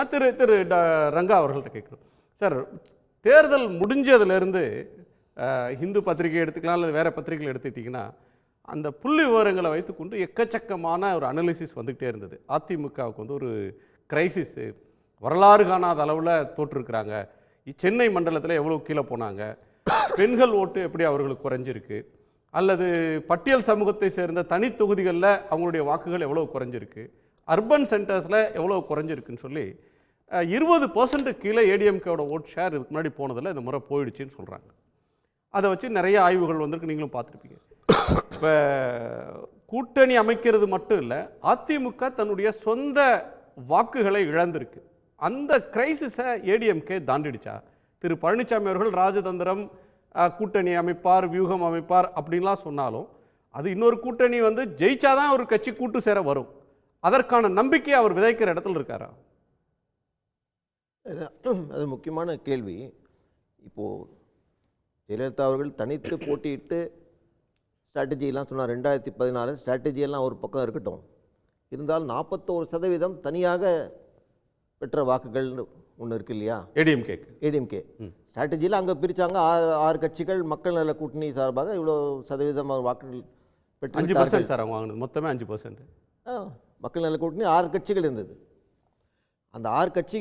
நான் திரு திரு ரங்கா அவர்கள்ட்ட கேட்கணும் சார். தேர்தல் முடிஞ்சதுலேருந்து ஹிந்து பத்திரிகை எடுத்துக்கலாம் அல்லது வேறு பத்திரிகைகள் எடுத்துக்கிட்டிங்கன்னா அந்த புள்ளி விவரங்களை வைத்துக்கொண்டு எக்கச்சக்கமான ஒரு அனலிசிஸ் வந்துக்கிட்டே இருந்தது. அதிமுகவுக்கு வந்து ஒரு கிரைசிஸு, வரலாறு காணாத அளவில் தோற்றுருக்குறாங்க, சென்னை மண்டலத்தில் எவ்வளோ கீழே போனாங்க, பெண்கள் ஓட்டு எப்படி அவர்களுக்கு குறைஞ்சிருக்கு, அல்லது பட்டியல் சமூகத்தை சேர்ந்த தனி தொகுதிகளில் அவங்களுடைய வாக்குகள் எவ்வளோ குறைஞ்சிருக்கு, அர்பன் சென்டர்ஸில் எவ்வளோ குறைஞ்சிருக்குன்னு சொல்லி 20% கீழே ஏடிஎம்கேவோட ஓட் ஷேர் இதுக்கு முன்னாடி போனதில் இந்த முறை போயிடுச்சுன்னு சொல்கிறாங்க. அதை வச்சு நிறைய ஆய்வுகள் வந்திருக்கு, நீங்களும் பார்த்துருப்பீங்க. இப்போ கூட்டணி அமைக்கிறது மட்டும் இல்லை, அதிமுக தன்னுடைய சொந்த வாக்குகளை இழந்திருக்கு. அந்த கிரைசிஸை ஏடிஎம்கே தாண்டிடுச்சா? திரு பழனிசாமி அவர்கள் ராஜதந்திரம், கூட்டணி அமைப்பார், வியூகம் அமைப்பார் அப்படின்லாம் சொன்னாலும் அது இன்னொரு கூட்டணி வந்து ஜெயிச்சாதான் ஒரு கட்சி கூட்டு சேர வரும். அதற்கான நம்பிக்கை அவர் விதைக்கிற இடத்துல இருக்காரா? அது முக்கியமான கேள்வி. இப்போது ஜெயலலிதா அவர்கள் தனித்து போட்டியிட்டு ஸ்ட்ராட்டஜியெல்லாம் சொன்னார். 2016 ஸ்ட்ராட்டஜியெல்லாம் ஒரு பக்கம் இருக்கட்டும், இருந்தாலும் 41% தனியாக பெற்ற வாக்குகள் ஒன்று இருக்கு இல்லையா, ஏடிஎம்கே ஸ்ட்ராட்டஜியில் அங்கே பிரித்தாங்க. 6 கட்சிகள் மக்கள் நல கூட்டணி சார்பாக இவ்வளோ சதவீதம் வாக்குகள் பெற்று 5% சார் அவங்க வாங்கினது, மொத்தமே 5%. மக்கள் நல கூட்டணி 6 கட்சிகள் இருந்தது. அந்த 6 கட்சி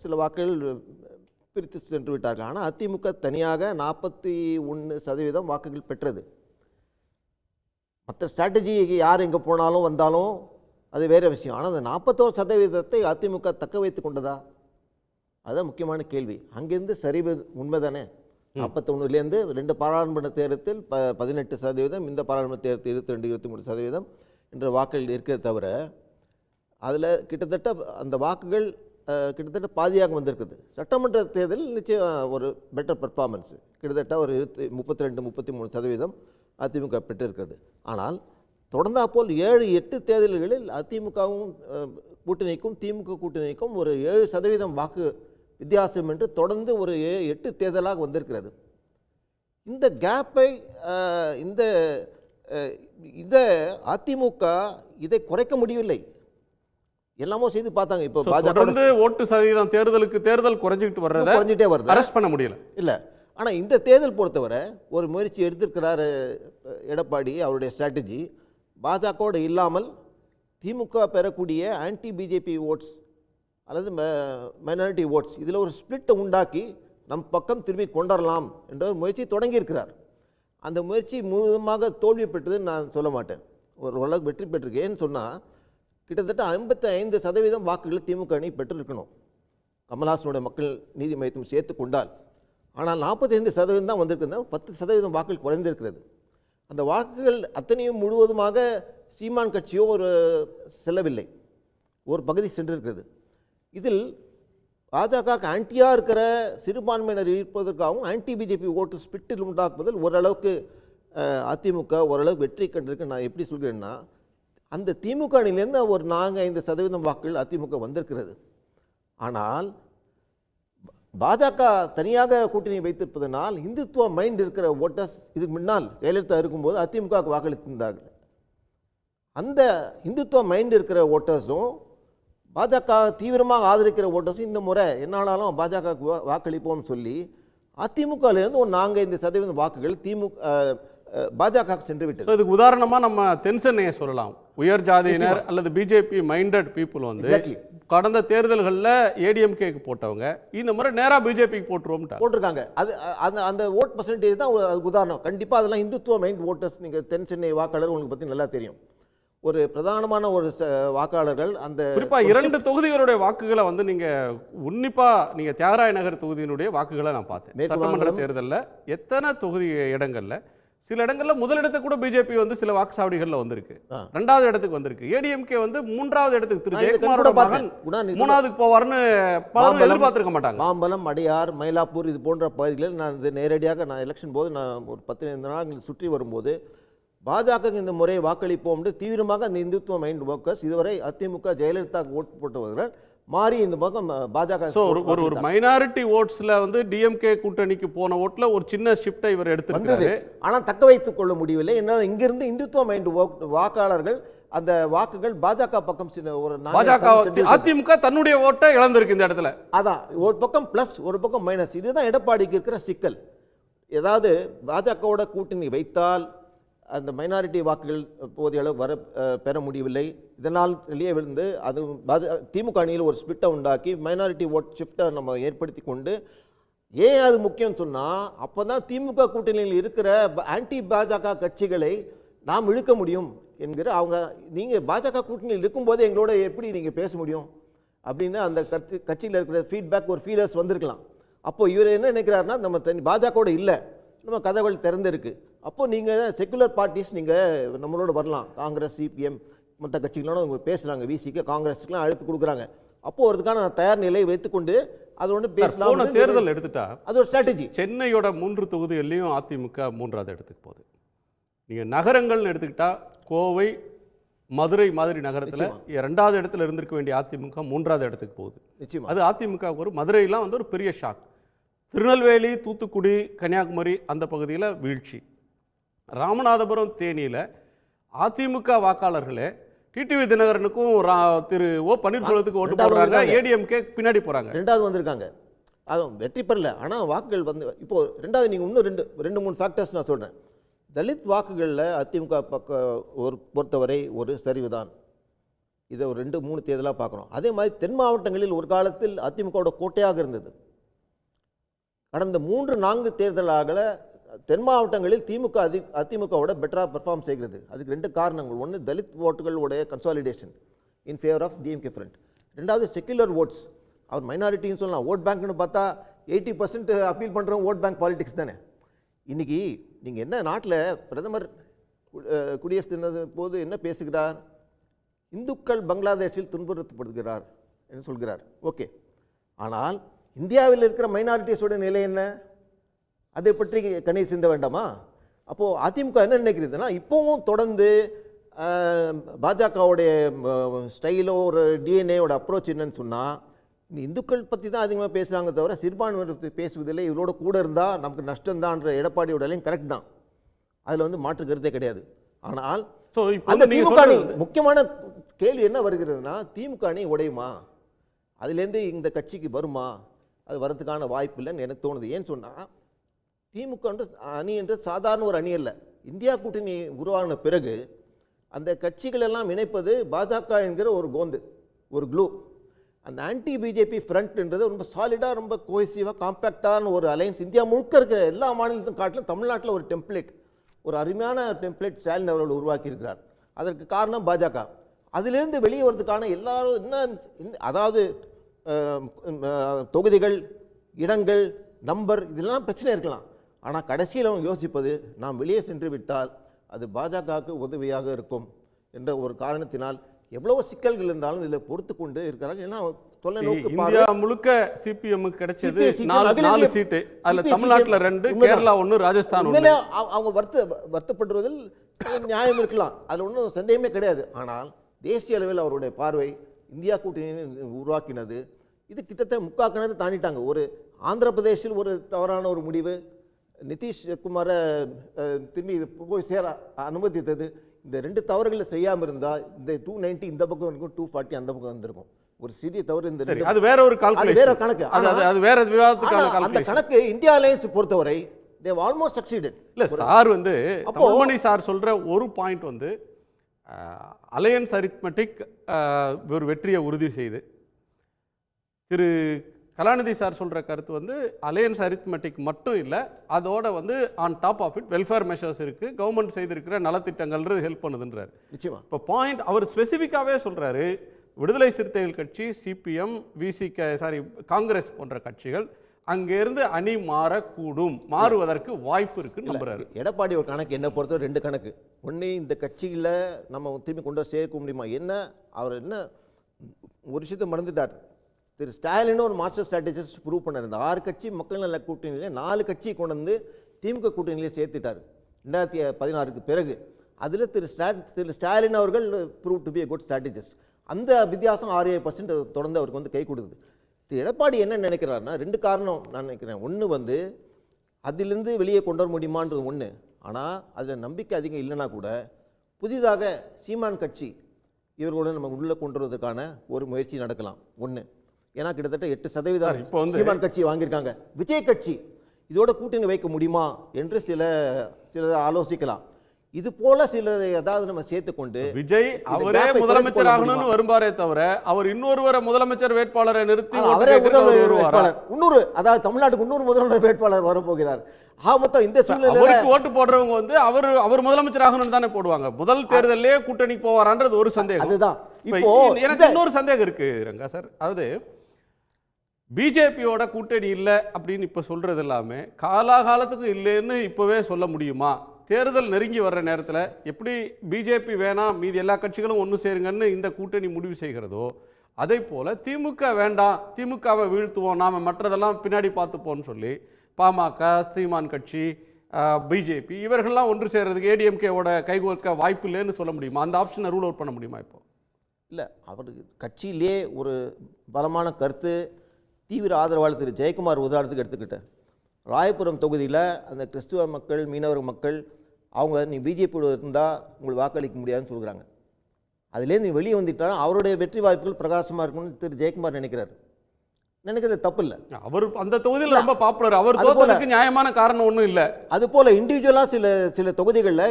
சில வாக்குகள் பிரித்து சென்று விட்டார்கள். ஆனால் அதிமுக தனியாக 41% வாக்குகள் பெற்றது. மற்ற ஸ்ட்ராட்டஜி யார் எங்கே போனாலும் வந்தாலும் அது வேறு விஷயம். ஆனால் அந்த 41% அதிமுக தக்க வைத்து கொண்டதா? அதுதான் முக்கியமான கேள்வி. அங்கேருந்து சரிவு உண்மைதானே? 41லேருந்து 2 பாராளுமன்ற தேர்தலில் 18%, இந்த பாராளுமன்ற தேர்தல் 22, 23% என்ற வாக்குகள் இருக்கிறத தவிர அதில் கிட்டத்தட்ட அந்த வாக்குகள் கிட்டத்தட்ட பாதியாக வந்திருக்குது. சட்டமன்ற தேர்தலில் நிச்சயம் ஒரு பெட்டர் பர்ஃபார்மன்ஸு, கிட்டத்தட்ட ஒரு 32, 33% அதிமுக பெற்றிருக்கிறது. ஆனால் தொடர்ந்தா போல் 7-8 தேர்தல்களில் அதிமுகவும் கூட்டணிக்கும் திமுக கூட்டணிக்கும் ஒரு 7% வாக்கு வித்தியாசம் என்று தொடர்ந்து ஒரு 8 தேர்தலாக வந்திருக்கிறது. இந்த கேப்பை இந்த அதிமுக இதை குறைக்க முடியவில்லை. எல்லாமோ செய்து பார்த்தாங்க. இப்போ பாஜக ஓட்டு சதவீதம் தேர்தல் குறைஞ்சிட்டே வருது, அரெஸ்ட் பண்ண முடியல இல்லை. ஆனால் இந்த தேர்தல் பொறுத்தவரை ஒரு முயற்சி எடுத்திருக்கிறார் எடப்பாடி. அவருடைய ஸ்ட்ராட்டஜி பாஜகவோடு இல்லாமல் திமுக பெறக்கூடிய ஆன்டி பிஜேபி ஓட்ஸ் அல்லது மைனாரிட்டி ஓட்ஸ் இதில் ஒரு ஸ்பிளிட்டை உண்டாக்கி நம் பக்கம் திரும்பி கொண்டரலாம் என்ற ஒரு முயற்சி தொடங்கியிருக்கிறார். அந்த முயற்சி முழுவதுமாக தோல்வி பெற்றதுன்னு நான் சொல்ல மாட்டேன். ஓரளவுக்கு வெற்றி பெற்றிருக்கு. ஏன்னு சொன்னால் கிட்டத்தட்ட 55% வாக்குகள் திமுக அணி பெற்றிருக்கணும், கமல்ஹாசனுடைய மக்கள் நீதி மையத்தையும் சேர்த்து கொண்டால். ஆனால் 45% தான் வந்திருக்குன்னா 10% வாக்குகள் குறைந்திருக்கிறது. அந்த வாக்குகள் அத்தனையும் முழுவதுமாக சீமான் கட்சியோ ஒரு செல்லவில்லை, ஒரு பகுதி சென்றிருக்கிறது. இதில் பாஜக ஆன்டியாக இருக்கிற சிறுபான்மையினர் இருப்பதற்காகவும் ஆன்டி பிஜேபி ஓட்டு ஸ்பிட்டில் உண்டாக்குவதில் ஓரளவுக்கு அதிமுக ஓரளவுக்கு வெற்றி கண்டிருக்கு. நான் எப்படி சொல்கிறேன்னா, அந்த திமுக அணியிலேருந்து ஒரு 4-5% வாக்குகள் அதிமுக வந்திருக்கிறது. ஆனால் பாஜக தனியாக கூட்டணி வைத்திருப்பதனால் இந்துத்துவ மைண்ட் இருக்கிற ஓட்டர்ஸ் இதுக்கு முன்னால் ஜெயலலிதா இருக்கும்போது அதிமுக வாக்களித்திருந்தார்கள். அந்த இந்துத்துவ மைண்ட் இருக்கிற ஓட்டர்ஸும் பாஜக தீவிரமாக ஆதரிக்கிற ஓட்டர்ஸும் இந்த முறை என்னாலும் பாஜக வாக்களிப்போம்னு சொல்லி அதிமுகலேருந்து ஒரு 4-5% வாக்குகள் பாஜக சென்று விட்டது. இதுக்கு உதாரணமாக நம்ம தென்சென்னையை சொல்லலாம். உயர் ஜாதியினர் அல்லது பிஜேபி மைண்டட் பீப்புள் வந்து கடந்த தேர்தல்களில் ஏடிஎம்கேக்கு போட்டவங்க இந்த முறை நேராக பிஜேபிக்கு போட்டிருக்காங்க. அது அந்த ஓட் பர்சன்டேஜ் தான் அதுக்கு உதாரணம். கண்டிப்பாக அதெல்லாம் இந்துத்துவ மைண்ட் ஓட்டர்ஸ். நீங்கள் தென் சென்னை வாக்காளர் உங்களுக்கு பற்றி நல்லா தெரியும். ஒரு பிரதானமான ஒரு வாக்காளர்கள் அந்த குறிப்பாக 2 தொகுதிகளுடைய வாக்குகளை வந்து நீங்கள் உன்னிப்பாக தியாகராய நகர் தொகுதியினுடைய வாக்குகளை நான் பார்த்தேன். சட்டமன்ற தேர்தலில் எத்தனை தொகுதி இடங்களில் சில இடங்களில் முதலிடத்துக்கு கூட பிஜேபி வந்து சில வாக்குச்சாவடிகளில் வந்திருக்கு, 2வது இடத்துக்கு வந்திருக்கு. ஏடிஎம்கே வந்து 3வது இடத்துக்கு திரு ஜெயக்குமாரோட மகன் 3வதுக்கு போவார்னு பலரும் எதிர்பார்த்திருக்க மாட்டாங்க. மாம்பலம், அடையார், மயிலாப்பூர் இது போன்ற பகுதிகளில் நான் நேரடியாக எலெக்ஷன் போது நான் ஒரு 15 நாள் சுற்றி வரும்போது பாஜக இந்த முறை வாக்களிப்போம் தீவிரமாக அந்த இந்துத்துவ மைண்ட் ஒர்க்கர்ஸ் இதுவரை அதிமுக ஜெயலலிதா ஓட்டு போட்டவர்கள் மாறி இந்த பக்கம் பாஜக ஒரு மைனாரிட்டி ஓட்ஸ்ல வந்து டிஎம்கே கூட்டணிக்கு போன ஓட்ல ஒரு சின்ன ஷிஃப்ட்டை இவர் எடுத்துருக்காரு. ஆனால் தக்க வைத்துக் கொள்ள முடியவில்லை. என்னால் இங்கிருந்து இந்துத்துவ மைண்ட் வாக்காளர்கள் அந்த வாக்குகள் பாஜக பக்கம் ஒரு பாஜக அதிமுக தன்னுடைய ஓட்டை இழந்திருக்கு இந்த இடத்துல. அதான் ஒரு பக்கம் பிளஸ் ஒரு பக்கம் மைனஸ். இதுதான் எடப்பாடிக்கு இருக்கிற சிக்கல். ஏதாவது பாஜகவோட கூட்டணி வைத்தால் அந்த மைனாரிட்டி வாக்குகள் போதிய அளவு பெற முடியவில்லை. இதனால் வெளியே விழுந்து அது திமுக அணியில் ஒரு ஸ்பிட்டை உண்டாக்கி மைனாரிட்டி ஓட் ஷிஃப்டை நம்ம ஏற்படுத்தி கொண்டு, ஏன் அது முக்கியம் சொன்னால் அப்போ தான் திமுக கூட்டணியில் இருக்கிற ஆன்டி பாஜக கட்சிகளை நாம் இழுக்க முடியும் என்கிற அவங்க, நீங்கள் பாஜக கூட்டணியில் இருக்கும்போது எங்களோட எப்படி நீங்கள் பேச முடியும் அப்படின்னு அந்த கட்சியில் இருக்கிற ஃபீட்பேக் ஒரு ஃபீலர்ஸ் வந்திருக்கலாம். அப்போது இவர் என்ன நினைக்கிறாருன்னா, நம்ம பாஜகவோட இல்லை, நம்ம கதவுகள் திறந்திருக்கு, அப்போது நீங்கள் செக்குலர் பார்ட்டிஸ் நீங்கள் நம்மளோட வரலாம், காங்கிரஸ் சிபிஎம் மற்ற கட்சிகளோட அவங்க பேசுகிறாங்க, விசிக்கு காங்கிரஸுக்குலாம் அழைப்பு கொடுக்குறாங்க, அப்போது அதுக்கான தயார் நிலையை வைத்துக்கொண்டு அது ஒன்று பேசலாம். தேர்தல் எடுத்துட்டா அது ஒரு ஸ்ட்ராட்டஜி. சென்னையோட 3 தொகுதிகள்லையும் அதிமுக 3வது இடத்துக்கு போகுது. நீங்கள் நகரங்கள்னு எடுத்துக்கிட்டா கோவை மதுரை மாதிரி நகரத்தில் 2வது இடத்துல இருந்திருக்க வேண்டிய அதிமுக 3வது இடத்துக்கு போகுது. நிச்சயமா அது அதிமுக ஒரு மதுரையெல்லாம் வந்து ஒரு பெரிய ஷாக். திருநெல்வேலி தூத்துக்குடி கன்னியாகுமரி அந்த பகுதியில் வீழ்ச்சி. ராமநாதபுரம் தேனியில் அதிமுக வாக்காளர்களே டிடிவி தினகரனுக்கும் திரு ஓ பன்னீர்செல்வத்துக்கு ஓட்டு போடுறாங்க, ஏடிஎம்கே பின்னாடி போகிறாங்க. 2வது வந்திருக்காங்க, அதுவும் வெற்றி பெறல. ஆனால் வாக்குகள் வந்து இப்போது 2வது. நீங்கள் இன்னும் ரெண்டு மூணு ஃபேக்டர்ஸ் நான் சொல்கிறேன். தலித் வாக்குகளில் அதிமுக பொறுத்தவரை ஒரு சரிவு தான். இதை ஒரு 2-3 தேர்தலாக பார்க்குறோம். அதே மாதிரி தென் மாவட்டங்களில் ஒரு காலத்தில் அதிமுகவோட கோட்டையாக இருந்தது. கடந்த 3-4 தேர்தலாக தென் மாவட்டங்களில் திமுக அதிமுகவோட பெட்டராக பெர்ஃபார்ம் செய்கிறது. அதுக்கு 2 காரணங்கள். ஒன்று, தலித் ஓட்டுகளுடைய consolidation in favour of DMK front. 2வது, செக்குலர் ஓட்ஸ். அவர் மைனாரிட்டின்னு சொல்லலாம். ஓட் பேங்க்னு பார்த்தா 80% அப்பீல் பண்ணுறோம் ஓட் பேங்க் பாலிடிக்ஸ் தானே. இன்றைக்கி நீங்கள் என்ன நாட்டில் பிரதமர் குடியரசு தின போது என்ன பேசுகிறார்? இந்துக்கள் பங்களாதேஷில் துன்புறுத்தப்படுகிறார் என்று சொல்கிறார். ஓகே, ஆனால் இந்தியாவில் இருக்கிற மைனாரிட்டிஸோட நிலை என்ன? அதை பற்றி கண்ணீர் சிந்த வேண்டாமா? அப்போது அதிமுக என்ன நினைக்கிறதுனா, இப்போவும் தொடர்ந்து பாஜகவுடைய ஸ்டைலோ ஒரு டிஎன்ஏவோட அப்ரோச் என்னன்னு சொன்னால், இந்துக்கள் பற்றி தான் அதிகமாக பேசுகிறாங்க தவிர சிறுபான்மையினர் பற்றி பேசுவதில்லை. இவரோட கூட இருந்தால் நமக்கு நஷ்டம்தான்ற எடப்பாடியோட லைன் கரெக்ட் தான், அதில் வந்து மாற்று கருத்தே கிடையாது. ஆனால் அந்த திமுக அணி முக்கியமான கேள்வி என்ன வருகிறதுனா, திமுக அணி உடையுமா? அதுலேருந்து இந்த கட்சிக்கு வருமா? அது வரதுக்கான வாய்ப்பு இல்லைன்னு எனக்கு தோணுது. ஏன்னு சொன்னால், திமுக அணி என்று சாதாரண ஒரு அணி அல்ல. இந்தியா கூட்டணி உருவான பிறகு அந்த கட்சிகள் எல்லாம் இணைப்பது பாஜக என்கிற ஒரு கோந்து, ஒரு க்ளூ. அந்த ஆன்டி பிஜேபி ஃப்ரண்ட்ன்றது ரொம்ப சாலிடாக, ரொம்ப கோஹெசிவாக, காம்பேக்டான ஒரு அலைன்ஸ். இந்தியா முழுக்க இருக்கிற எல்லா மாநிலத்தையும் காட்டிலும் தமிழ்நாட்டில் ஒரு டெம்ப்ளேட், ஒரு அருமையான டெம்ப்ளேட் ஸ்டாலின் அவர்கள் உருவாக்கியிருக்கிறார். அதற்கு காரணம் பாஜக. அதிலிருந்து வெளியே வரதுக்கான எல்லாரும் என்ன, அதாவது தொகுதிகள், இடங்கள், நம்பர், இதெல்லாம் பிரச்சனை இருக்கலாம். ஆனால் கடைசியில் அவங்க யோசிப்பது, நாம் வெளியே சென்று விட்டால் அது பாஜகவுக்கு உதவியாக இருக்கும் என்ற ஒரு காரணத்தினால் எவ்வளவு சிக்கல்கள் இருந்தாலும் இதில் பொறுத்து கொண்டு இருக்கிறாங்க. ஏன்னா தொலைநோக்கு இந்தியா முழுக்க சிபிஎம் கிடைச்சது 4 சீட்டு. அதில் தமிழ்நாட்டில் 2, கேரளா 1, ராஜஸ்தான் 1. அவங்க வருத்தப்படுவதில் நியாயம் இருக்கலாம், அதில் ஒன்றும் சந்தேகமே கிடையாது. ஆனால் தேசிய அளவில் அவருடைய பார்வை இந்தியா கூட்டணியை உருவாக்கினது. இது கிட்டத்தட்ட முக்காக்கினது தாண்டிட்டாங்க. ஒரு ஆந்திர பிரதேசில் ஒரு தவறான ஒரு முடிவு, நிதிஷ்குமாரை திரும்பி போய் சேர அனுமதித்தது. இந்த 2 தவறுகளை செய்யாமல் இருந்தால் இந்த 290 இந்த பக்கம் இருக்கும், 240 அந்த பக்கம் வந்திருக்கும். ஒரு சிறிய தவறு. இந்த அது வேற ஒரு கால்குலேஷன், வேற கணக்கு. அது வேற விவாதத்துக்கான கால்குலேஷன். அந்த கணக்கு இந்தியா அலையன்ஸ் பொறுத்தவரை they have almost succeeded. இல்ல சார் வந்து தமமணி சார் சொல்ற ஒரு பாயிண்ட் வந்து அலையன்ஸ் அரித்மெட்டிக் ஒரு வெற்றியை உறுதி செய்து, திரு கலாநிதி சார் சொல்கிற கருத்து வந்து அலையன்ஸ் அரித்மெட்டிக் மட்டும் இல்லை, அதோட வந்து on top of it welfare measures இருக்குது, கவர்மெண்ட் செய்திருக்கிற நலத்திட்டங்கள்ன்றது ஹெல்ப் பண்ணுதுன்றார். நிச்சயமா இப்போ பாயிண்ட் அவர் ஸ்பெசிஃபிக்காகவே சொல்கிறாரு, விடுதலை சிறுத்தைகள் கட்சி, சிபிஎம், காங்கிரஸ் போன்ற கட்சிகள் அங்கேருந்து அணி மாறக்கூடும், மாறுவதற்கு வாய்ப்பு இருக்குன்னு நம்புறாரு. எடப்பாடி ஒரு கணக்கு என்ன பொறுத்த 2 கணக்கு. ஒன்று, இந்த கட்சியில் நம்ம திரும்பி கொண்டு சேர்க்க முடியுமா? என்ன அவர் என்ன ஒரு விஷயத்தை மறந்துட்டார். திரு ஸ்டாலின் ஒரு மாஸ்டர் ஸ்ட்ராட்டஜிஸ்ட் ப்ரூவ் பண்ணிருந்தார். 6 கட்சி மக்கள் நல கூட்டணியிலே 4 கட்சி கொண்டு வந்து திமுக கூட்டணியிலே சேர்த்துட்டார் 2016க்கு பிறகு. அதில் திரு ஸ்டாலின் அவர்கள் prove to be a good strategist. அந்த வித்தியாசம் 6-7% தொடர்ந்து அவருக்கு வந்து கை கொடுக்குது. திரு எடப்பாடி என்ன நினைக்கிறாருன்னா, 2 காரணம் நான் நினைக்கிறேன். ஒன்று வந்து அதிலிருந்து வெளியே கொண்டு வர முடியுமான்றது ஒன்று. ஆனால் அதில் நம்பிக்கை அதிகம் இல்லைனா கூட புதிதாக சீமான் கட்சி இவர்களுடன் நம்ம உள்ளே கொண்டு வருவதற்கான ஒரு முயற்சி நடக்கலாம். ஒன்று, ஏன்னா கிட்டத்தட்ட 8% இப்போ சீமான் கட்சி வாங்கியிருக்காங்க. விஜய் கட்சி இதோட கூட்டணி வைக்க முடியுமா என்று சில ஆலோசிக்கலாம். இது போல சில ஏதாவது நம்ம சேர்த்துக்கொண்டு விஜய் அவரே முதலமைச்சர் ஆகணும்னு வரும்பாரே தவிர அவர் இன்னொருவரை முதலமைச்சர் வேட்பாளரை நிறுத்தி அவரே முதல்வர் வேட்பாளர் இன்னொரு, அதாவது தமிழ்நாட்டுக்கு இன்னொரு முதல்வர் வேட்பாளர் வரப்போகிறார். மொத்தம் இந்த சூழ்நிலை ஓட்டு போடுறவங்க வந்து அவர் முதலமைச்சர் ஆகணும்னு தானே போடுவாங்க. முதல் தேர்தலே கூட்டணிக்கு போவாரான்றது ஒரு சந்தேகம். அதுதான் இப்போ எனக்கு இன்னொரு சந்தேகம் இருக்கு ரங்கா சார். அதாவது பிஜேபியோட கூட்டணி இல்லை அப்படின்னு இப்ப சொல்றது எல்லாமே காலாகாலத்துக்கு இல்லைன்னு இப்பவே சொல்ல முடியுமா? தேர்தல் நெருங்கி வர்ற நேரத்தில் எப்படி பிஜேபி வேணாம் மீதி எல்லா கட்சிகளும் ஒன்று சேருங்கன்னு இந்த கூட்டணி முடிவு செய்கிறதோ அதே போல் திமுக வேண்டாம், திமுகவை வீழ்த்துவோம், நாம் மற்றதெல்லாம் பின்னாடி பார்த்துப்போன்னு சொல்லி பாமக, சீமான் கட்சி, பிஜேபி இவர்கள்லாம் ஒன்று சேர்றதுக்கு ஏடிஎம்கேவோட கைகோர்க்க வாய்ப்பு இல்லைன்னு சொல்ல முடியுமா? அந்த ஆப்ஷனை ரூல் அவுட் பண்ண முடியுமா? இப்போ இல்லை, அவருக்கு கட்சியிலே ஒரு பலமான கருத்து தீவிர ஆதரவாளர் திரு ஜெயக்குமார் உதாரணத்துக்கு எடுத்துக்கிட்டேன். ராயபுரம் தொகுதியில் அந்த கிறிஸ்துவ மக்கள், மீனவர் மக்கள் அவங்க நீ பிஜேபியோட இருந்தால் உங்களுக்கு வாக்களிக்க முடியாதுன்னு சொல்கிறாங்க. அதுலேருந்து நீ வெளியே வந்துட்டாலும் அவருடைய வெற்றி வாய்ப்புகள் பிரகாசமாக இருக்கும்னு திரு ஜெயக்குமார் நினைக்கிறது தப்பு இல்லை. அவர் அந்த தொகுதியில் ரொம்ப பாப்புலர். அவர் தோற்றதுக்கு நியாயமான காரணம் ஒன்றும் இல்லை. அதுபோல் இண்டிவிஜுவலாக சில தொகுதிகளில்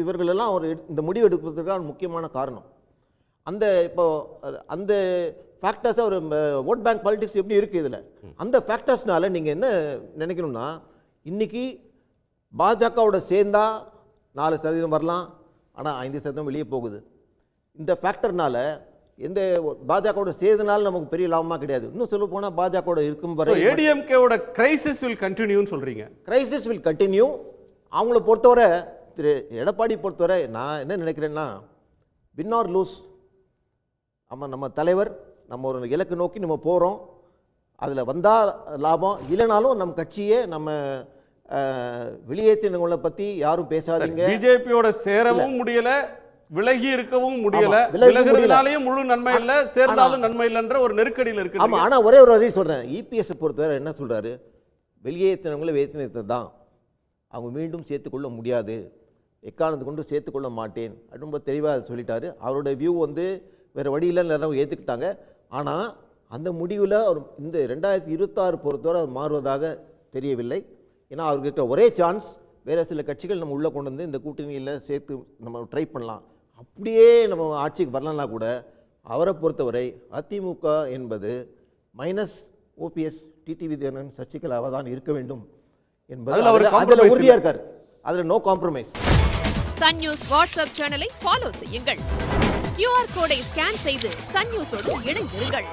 இவர்களெல்லாம் இந்த முடிவு எடுப்பதற்கான முக்கியமான காரணம் அந்த ஃபேக்டர்ஸை ஒரு ஓட் பேங்க் பாலிடிக்ஸ் எப்படி இருக்குது இதில். அந்த ஃபேக்டர்ஸ்னால நீங்கள் என்ன நினைக்கணும்னா, இன்றைக்கி பாஜகவோட சேர்ந்தா 4% வரலாம், ஆனால் 5% வெளியே போகுது. இந்த ஃபேக்டர்னால எந்த பாஜகவோட சேர்ந்தனால நமக்கு பெரிய லாபமாக கிடையாது. இன்னும் சொல்ல போனால் பாஜகவோட இருக்கும் வரை ஏடிஎம்கேவோட கிரைசிஸ் வில் கண்டினியூன்னு சொல்கிறீங்க. Crisis will continue. அவங்கள பொறுத்தவரை திரு எடப்பாடி பொறுத்தவரை நான் என்ன நினைக்கிறேன்னா, வின் ஆர் லூஸ். ஆமாம், நம்ம தலைவர் நம்ம ஒரு இலக்கு நோக்கி நம்ம போகிறோம். அதில் வந்தால் லாபம், இல்லைனாலும் நம்ம கட்சியே நம்ம வெளியேற்றினவங்களை பற்றி யாரும் பேசாதீங்க. பிஜேபியோட சேரவும் முடியல, விலகி இருக்கவும் முடியல, விலகிறதுனாலையும் முழு நன்மை இல்லை, சேர்ந்தாலும் நன்மை இல்லைன்ற ஒரு நெருக்கடியில் இருக்கு. ஆமாம், ஆனால் ஒரே ஒரு வரி சொல்கிறேன். இபிஎஸ் பொறுத்தவரை என்ன சொல்கிறாரு, வெளியேற்றினவங்களை வெளியேற்றினது தான், அவங்க மீண்டும் சேர்த்துக்கொள்ள முடியாது, எக்காரணத்தை கொண்டு சேர்த்துக்கொள்ள மாட்டேன் ரொம்ப தெளிவாக சொல்லிட்டாரு. அவரோட வியூ வேறு வழியில் எல்லாரும் ஏற்றுக்கிட்டாங்க. ஆனால் அந்த முடிவில் அவர் இந்த 2026 பொறுத்தவரை அவர் மாறுவதாக தெரியவில்லை. ஏன்னா அவர்கிட்ட ஒரே சான்ஸ், வேறு சில கட்சிகள் நம்ம உள்ளே கொண்டு வந்து இந்த கூட்டணியில் சேர்த்து நம்ம ட்ரை பண்ணலாம். அப்படியே நம்ம ஆட்சிக்கு வரலன்னா கூட அவரை பொறுத்தவரை அதிமுக என்பது மைனஸ் ஓபிஎஸ், டிடிவி தினகரன், சசிகலாவாக தான் இருக்க வேண்டும் என்பது அதில் உறுதியாக இருக்கார். அதில் no compromise. Sun News WhatsApp சேனலை ஃபாலோ செய்யுங்கள். QR கோடை ஸ்கேன் செய்து சன் நியூஸோடு இணைந்திருங்கள்.